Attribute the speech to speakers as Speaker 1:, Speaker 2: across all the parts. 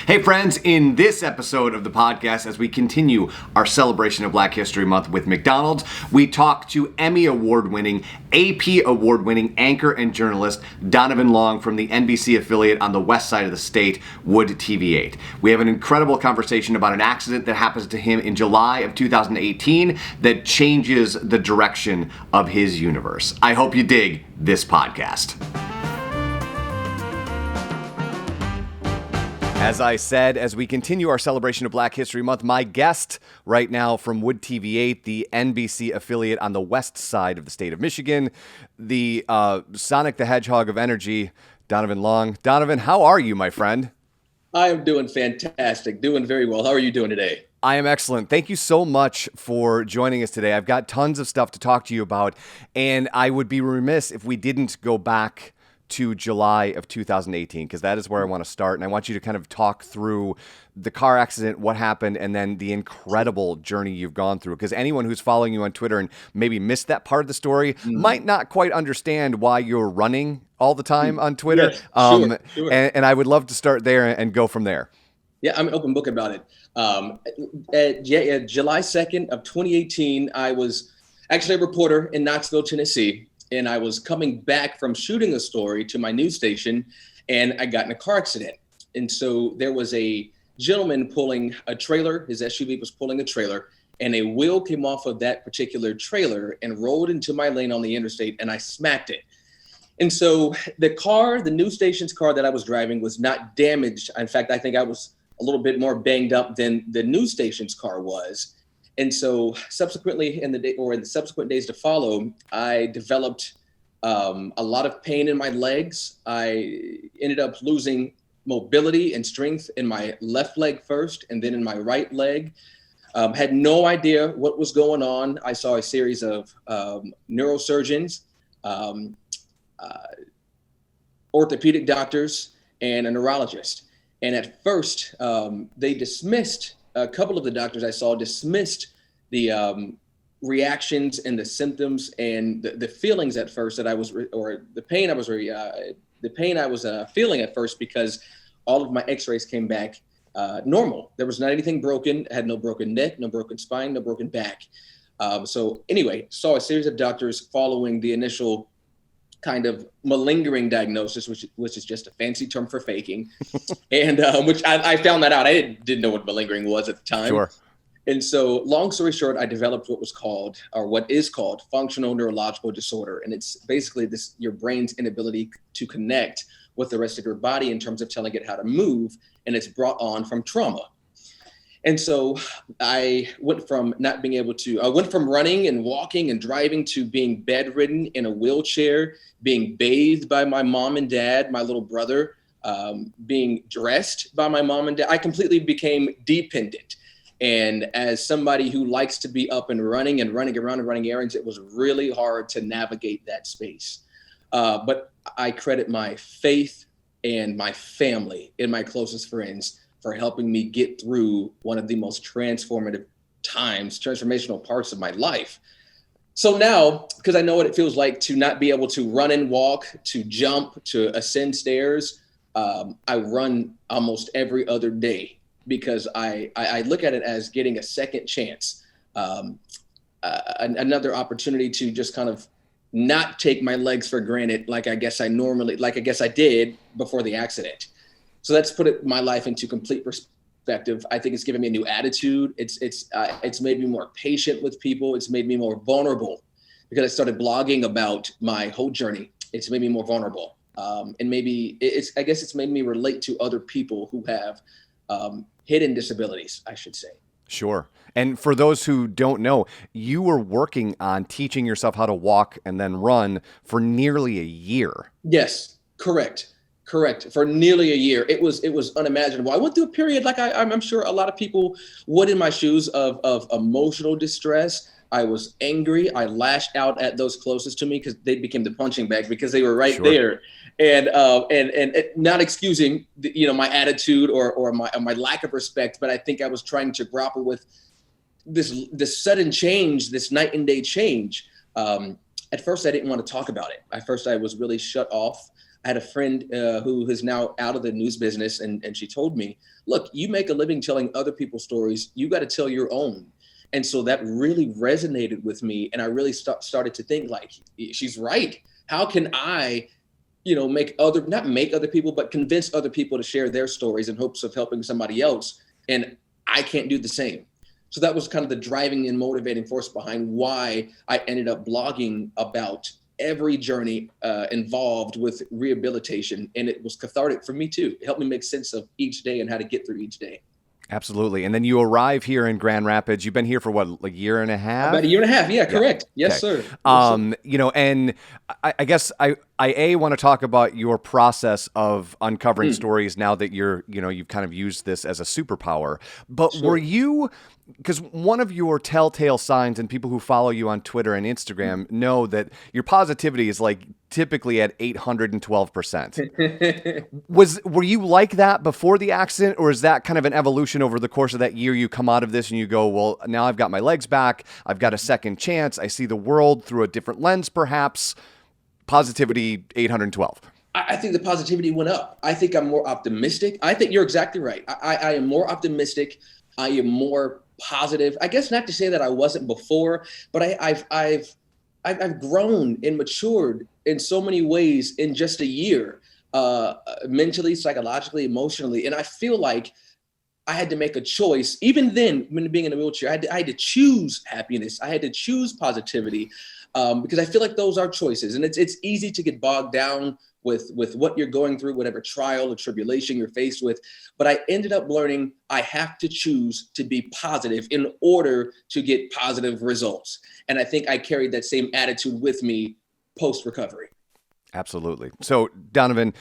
Speaker 1: Hey friends, in this episode of the podcast, as we continue our celebration of Black History Month with McDonald's, we talk to Emmy award-winning, AP award-winning anchor and journalist Donovan Long from the NBC affiliate on the west side of the state, WOOD-TV 8. We have an incredible conversation about an accident that happens to him in July of 2018 that changes the direction of his universe. I hope you dig this podcast. As I said, as we continue our celebration of Black History Month, my guest right now from WOOD-TV 8, the NBC affiliate on the west side of the state of Michigan, the Sonic the Hedgehog of energy, Donovan Long. Donovan, how are you, my friend?
Speaker 2: I am doing fantastic, doing very well. How are you doing today?
Speaker 1: I am excellent. Thank you so much for joining us today. I've got tons of stuff to talk to you about, and I would be remiss if we didn't go back to July of 2018, because that is where I want to start. And I want you to kind of talk through the car accident, what happened, and then the incredible journey you've gone through. Because anyone who's following you on Twitter and maybe missed that part of the story might not quite understand why you're running all the time on Twitter.
Speaker 2: Yes, sure.
Speaker 1: And I would love to start there and go from there.
Speaker 2: Yeah, I'm an open book about it. July 2nd of 2018, I was actually a reporter in Knoxville, Tennessee. And I was coming back from shooting a story to my news station, and I got in a car accident. And so there was a gentleman pulling a trailer. His SUV was pulling a trailer, and a wheel came off of that particular trailer and rolled into my lane on the interstate, and I smacked it. And so the news station's car that I was driving was not damaged. In fact, I think I was a little bit more banged up than the news station's car was. And so subsequently in the subsequent days to follow, I developed a lot of pain in my legs. I ended up losing mobility and strength in my left leg first, and then in my right leg. Had no idea what was going on. I saw a series of neurosurgeons, orthopedic doctors, and a neurologist. And at first, they dismissed, a couple of the doctors I saw dismissed the reactions and the symptoms and the feelings at first that I was, or the pain I was feeling at first, because all of my x-rays came back normal. There was not anything broken. I had no broken neck, no broken spine, no broken back. So anyway, saw a series of doctors following the initial kind of malingering diagnosis, which is just a fancy term for faking. And which I found that out. I didn't know what malingering was at the time.
Speaker 1: Sure.
Speaker 2: And so long story short, I developed what is called functional neurological disorder. And it's basically your brain's inability to connect with the rest of your body in terms of telling it how to move. And it's brought on from trauma. And so I went from running and walking and driving to being bedridden in a wheelchair, being bathed by my mom and dad, my little brother, being dressed by my mom and dad. I completely became dependent. And as somebody who likes to be up and running around and running errands, it was really hard to navigate that space. But I credit my faith and my family and my closest friends for helping me get through one of the most transformational parts of my life. So now, because I know what it feels like to not be able to run and walk, to jump, to ascend stairs, I run almost every other day, because I look at it as getting a second chance, another opportunity to just kind of not take my legs for granted like I guess I did before the accident. So that's put my life into complete perspective. I think it's given me a new attitude. It's made me more patient with people. It's made me more vulnerable, because I started blogging about my whole journey. It's made me more vulnerable. And maybe it's made me relate to other people who have hidden disabilities, I should say.
Speaker 1: Sure. And for those who don't know, you were working on teaching yourself how to walk and then run for nearly a year.
Speaker 2: Yes, correct. For nearly a year. It was unimaginable. I went through a period, like I'm sure a lot of people would in my shoes, of emotional distress. I was angry. I lashed out at those closest to me, because they became the punching bag, because they were right there. And not excusing my attitude or my lack of respect, but I think I was trying to grapple with this sudden change, this night and day change. At first, I didn't want to talk about it. At first, I was really shut off. I had a friend who is now out of the news business, and she told me, look, you make a living telling other people's stories. You got to tell your own. And so that really resonated with me. And I really started to think like, she's right. How can I, not make other people, but convince other people to share their stories in hopes of helping somebody else. And I can't do the same. So that was kind of the driving and motivating force behind why I ended up blogging about every journey involved with rehabilitation. And it was cathartic for me too. It helped me make sense of each day and how to get through each day.
Speaker 1: Absolutely. And then you arrive here in Grand Rapids. You've been here for what, like a year and a half?
Speaker 2: About a year and a half. Yeah, correct. Yeah. Yes,
Speaker 1: okay.
Speaker 2: sir.
Speaker 1: And I guess I want to talk about your process of uncovering stories now that you've kind of used this as a superpower. But were you, because one of your telltale signs, and people who follow you on Twitter and Instagram know that your positivity is like typically at 812%. Were you like that before the accident, or is that kind of an evolution over the course of that year? You come out of this and you go, well, now I've got my legs back. I've got a second chance. I see the world through a different lens, perhaps. Positivity 812.
Speaker 2: I think the positivity went up. I think I'm more optimistic. I think you're exactly right. I am more optimistic. I am more positive. I guess not to say that I wasn't before, but I've grown and matured in so many ways in just a year, mentally, psychologically, emotionally. And I feel like I had to make a choice. Even then, when being in a wheelchair, I had to choose happiness. I had to choose positivity. Because I feel like those are choices, and it's easy to get bogged down with what you're going through, whatever trial or tribulation you're faced with. But I ended up learning I have to choose to be positive in order to get positive results. And I think I carried that same attitude with me post-recovery.
Speaker 1: Absolutely. So, Donovan,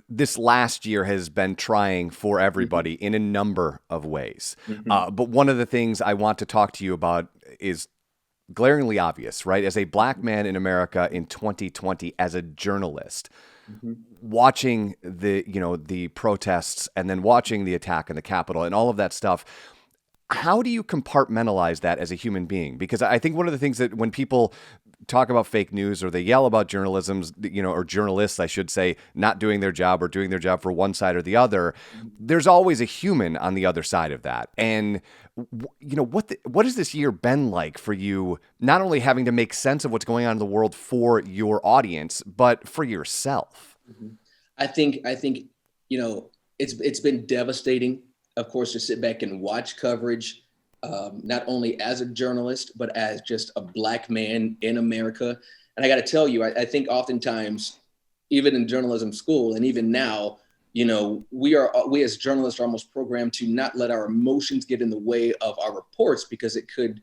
Speaker 1: this last year has been trying for everybody in a number of ways. But one of the things I want to talk to you about is glaringly obvious, right? As a black man in America in 2020, as a journalist, watching the protests and then watching the attack in the Capitol and all of that stuff, how do you compartmentalize that as a human being? Because I think one of the things that when people talk about fake news or they yell about journalism's, or journalists, I should say, not doing their job or doing their job for one side or the other, there's always a human on the other side of that. And what has this year been like for you, not only having to make sense of what's going on in the world for your audience, but for yourself?
Speaker 2: I think it's been devastating, of course, to sit back and watch coverage, not only as a journalist, but as just a black man in America. And I got to tell you, I think oftentimes, even in journalism school and even now, we as journalists are almost programmed to not let our emotions get in the way of our reports, because it could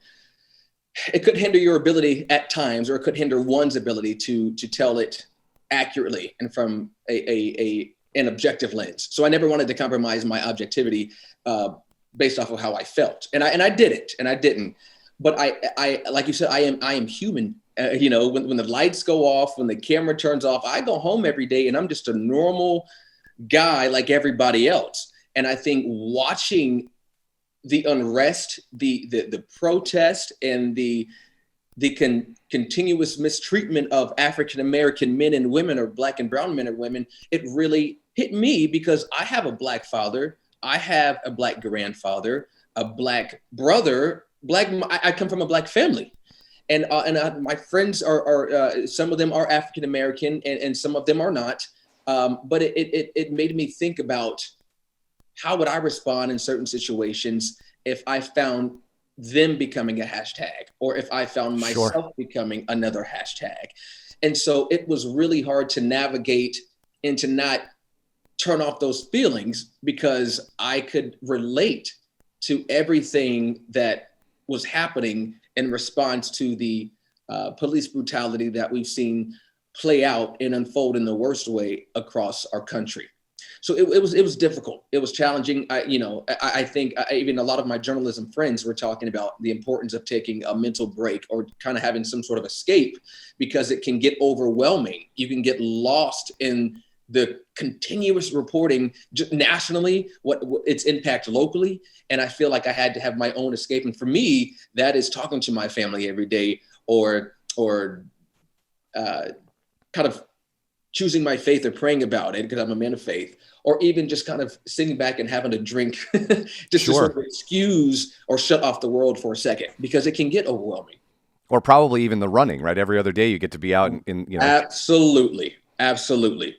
Speaker 2: hinder your ability at times, or it could hinder one's ability to tell it accurately and from an objective lens. So I never wanted to compromise my objectivity based off of how I felt, and I didn't. But I like you said, I am human. When the lights go off, when the camera turns off, I go home every day and I'm just a normal guy like everybody else. And I think watching the unrest, the protest, and the continuous mistreatment of African-American men and women, or black and brown men and women, it really hit me, because I have a black father, I have a black grandfather, a black brother, I come from a black family. And my friends are some of them are African-American and some of them are not. But it made me think about how would I respond in certain situations if I found them becoming a hashtag, or if I found myself becoming another hashtag. And so it was really hard to navigate and to not turn off those feelings, because I could relate to everything that was happening in response to the police brutality that we've seen play out and unfold in the worst way across our country. So it was difficult. It was challenging. I think even a lot of my journalism friends were talking about the importance of taking a mental break, or kind of having some sort of escape, because it can get overwhelming. You can get lost in the continuous reporting nationally, what its impact locally. And I feel like I had to have my own escape. And for me, that is talking to my family every day, or kind of choosing my faith or praying about it because I'm a man of faith, or even just kind of sitting back and having a drink just to sort of excuse or shut off the world for a second, because it can get overwhelming.
Speaker 1: Or probably even the running, right? Every other day you get to be out in
Speaker 2: Absolutely. Absolutely.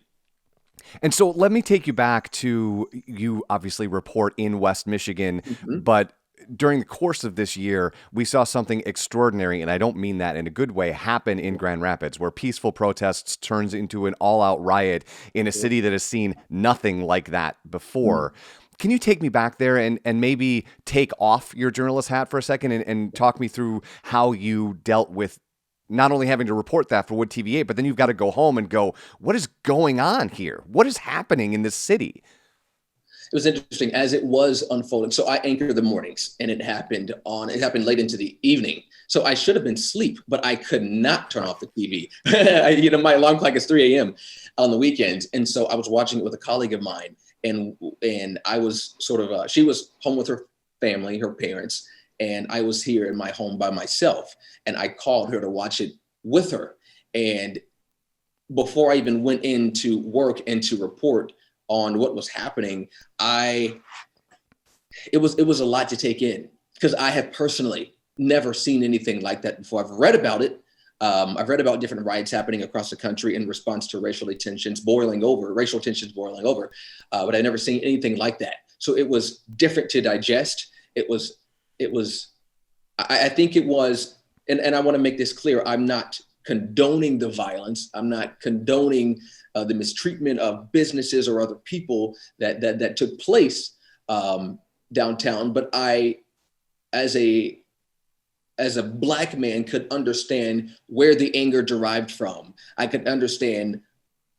Speaker 1: And so let me take you back to, you obviously report in West Michigan, but during the course of this year, we saw something extraordinary, and I don't mean that in a good way, happen in Grand Rapids, where peaceful protests turns into an all-out riot in a city that has seen nothing like that before. Can you take me back there and maybe take off your journalist hat for a second and talk me through how you dealt with not only having to report that for WOOD-TV 8, but then you've got to go home and go, what is going on here? What is happening in this city?
Speaker 2: It was interesting as it was unfolding. So I anchored the mornings, and it happened late into the evening. So I should have been asleep, but I could not turn off the TV. My alarm clock is 3 a.m. on the weekends. And so I was watching it with a colleague of mine, and I was sort of, she was home with her family, her parents, and I was here in my home by myself. And I called her to watch it with her. And before I even went into work and to report on what was happening, it was a lot to take in, because I have personally never seen anything like that before. I've read about it. I've read about different riots happening across the country in response to racial tensions boiling over, but I've never seen anything like that. So it was different to digest. I think it was, and I want to make this clear, I'm not condoning the violence. I'm not condoning the mistreatment of businesses or other people that took place downtown. But I, as a Black man, could understand where the anger derived from. I could understand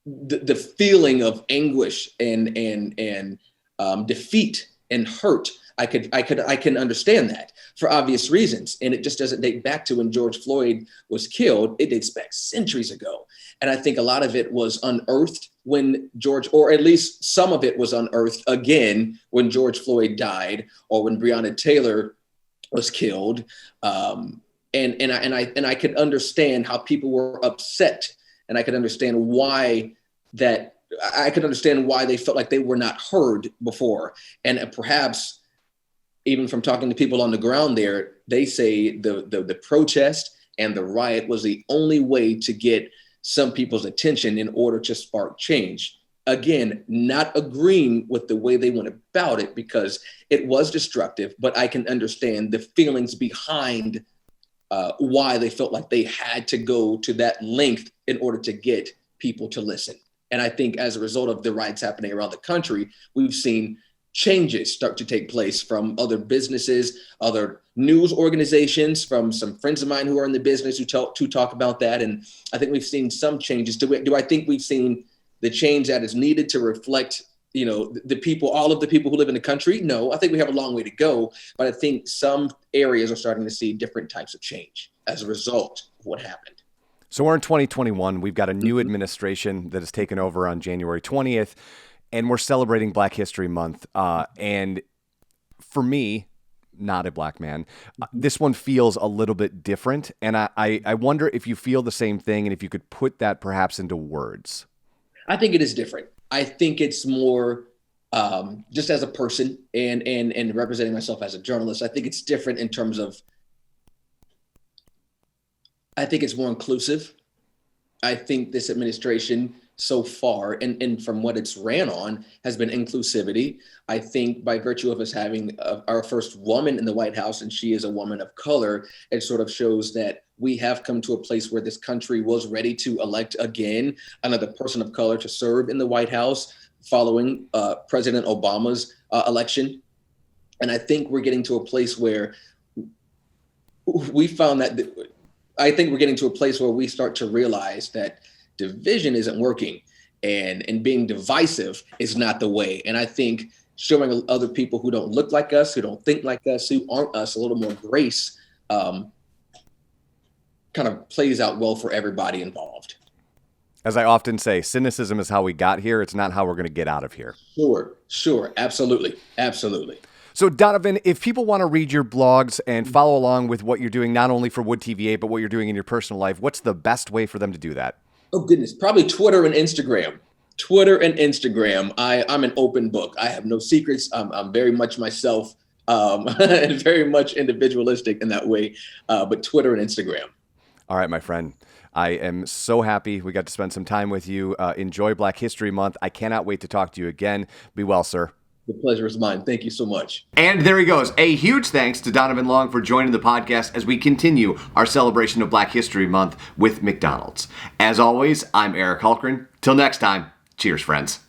Speaker 2: the feeling of anguish and defeat and hurt. I can understand that for obvious reasons. And it just doesn't date back to when George Floyd was killed. It dates back centuries ago. And I think a lot of it was unearthed or at least some of it was unearthed again when George Floyd died, or when Breonna Taylor was killed. And I could understand how people were upset, and I could understand why they felt like they were not heard before. And perhaps even from talking to people on the ground there, they say the protest and the riot was the only way to get some people's attention in order to spark change. Again, not agreeing with the way they went about it, because it was destructive, but I can understand the feelings behind why they felt like they had to go to that length in order to get people to listen. And I think as a result of the riots happening around the country, we've seen changes start to take place from other businesses, other news organizations, from some friends of mine who are in the business who talk about that. And I think we've seen some changes. Do I think we've seen the change that is needed to reflect, all of the people who live in the country? No, I think we have a long way to go, but I think some areas are starting to see different types of change as a result of what happened.
Speaker 1: So we're in 2021. We've got a new administration that has taken over on January 20th. And we're celebrating Black History Month. And for me, not a Black man, this one feels a little bit different. And I wonder if you feel the same thing, and if you could put that perhaps into words.
Speaker 2: I think it is different. I think it's more just as a person and representing myself as a journalist. I think it's different in terms of, I think it's more inclusive. I think this administration so far, and from what it's ran on, has been inclusivity. I think by virtue of us having our first woman in the White House, and she is a woman of color, it sort of shows that we have come to a place where this country was ready to elect again another person of color to serve in the White House following President Obama's election. And I think we're getting to a place where we found that, I think we're getting to a place where we start to realize that division isn't working, and being divisive is not the way. And I think showing other people who don't look like us, who don't think like us, who aren't us, a little more grace kind of plays out well for everybody involved.
Speaker 1: As I often say, cynicism is how we got here. It's not how we're going to get out of here.
Speaker 2: Sure. Absolutely.
Speaker 1: So Donovan, if people want to read your blogs and follow along with what you're doing, not only for WOOD-TV 8, but what you're doing in your personal life, what's the best way for them to do that?
Speaker 2: Oh goodness, probably Twitter and Instagram. Twitter and Instagram. I'm an open book. I have no secrets. I'm very much myself, and very much individualistic in that way. But Twitter and Instagram.
Speaker 1: All right, my friend. I am so happy we got to spend some time with you. Enjoy Black History Month. I cannot wait to talk to you again. Be well, sir.
Speaker 2: The pleasure is mine. Thank you so much.
Speaker 1: And there he goes. A huge thanks to Donovan Long for joining the podcast as we continue our celebration of Black History Month with McDonald's. As always, I'm Eric Hulkran. Till next time, cheers, friends.